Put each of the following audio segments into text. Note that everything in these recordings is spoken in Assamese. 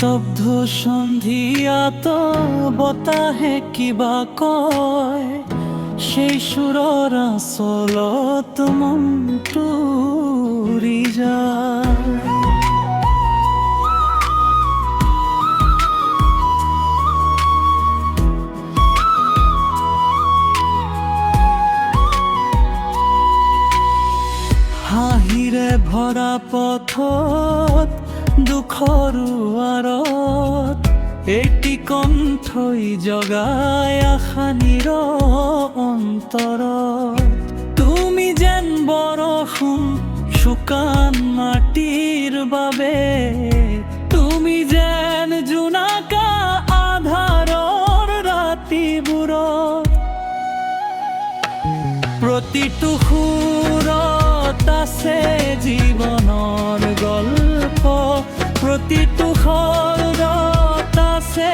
স্তব্ধ সন্ধিয়াত বতাহে কিবা কয়, সেই সুৰৰ আচলত মনটো উৰি যায়। হাঁহিৰে ভৰা পথত দুখৰ আঁৰত এটি কণ্ঠই জগাই আশা অন্তৰত। তুমি যেন বৰষুণ শুকান মাটিৰ বাবে, তুমি যেন জোনাকা আধাৰৰ ৰাতিবোৰত। প্ৰতিটো সুৰত আছে জীৱনৰ গল্প, প্ৰতিটো শব্দত আছে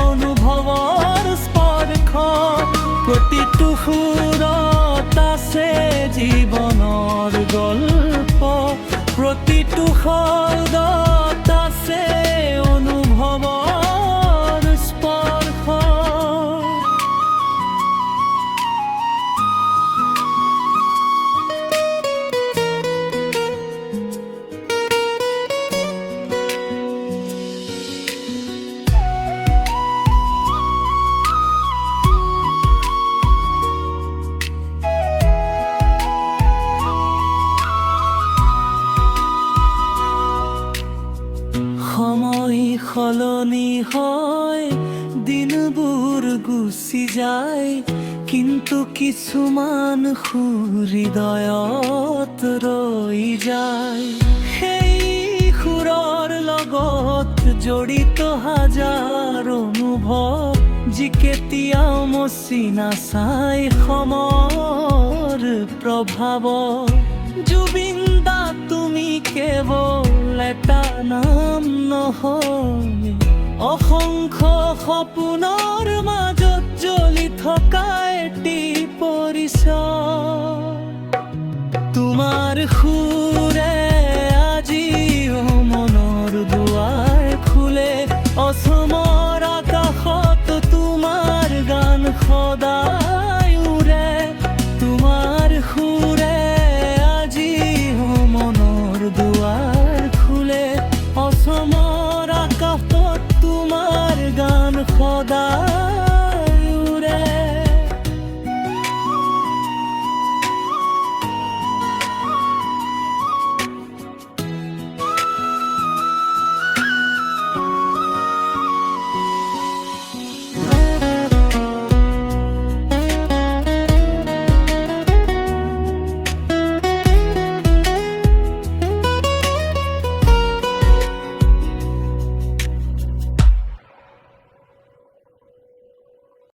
অনুভৱৰ স্পৰ্শ, প্ৰতিটো সুৰত আছে জীৱনৰ গল্প, প্ৰতিটো শব্দত আছে অনুভৱৰ স্পৰ্শ। সময় সলনি হয়, দিনবোৰ গুচি যায়, কিন্তু কিছুমান হৃদয়ত ৰৈ যায়। সেই সুৰৰ লগত জড়িত হাজাৰ অনুভৱ, যি কেতিয়াও মচি নাচায় সময়ৰ প্ৰভাৱত। জুবিন দা তুমি কেৱল এটা নাম নহয়, অসংখ্য সপোনৰ মাজত জ্বলি থকা এটি পৰিচয়।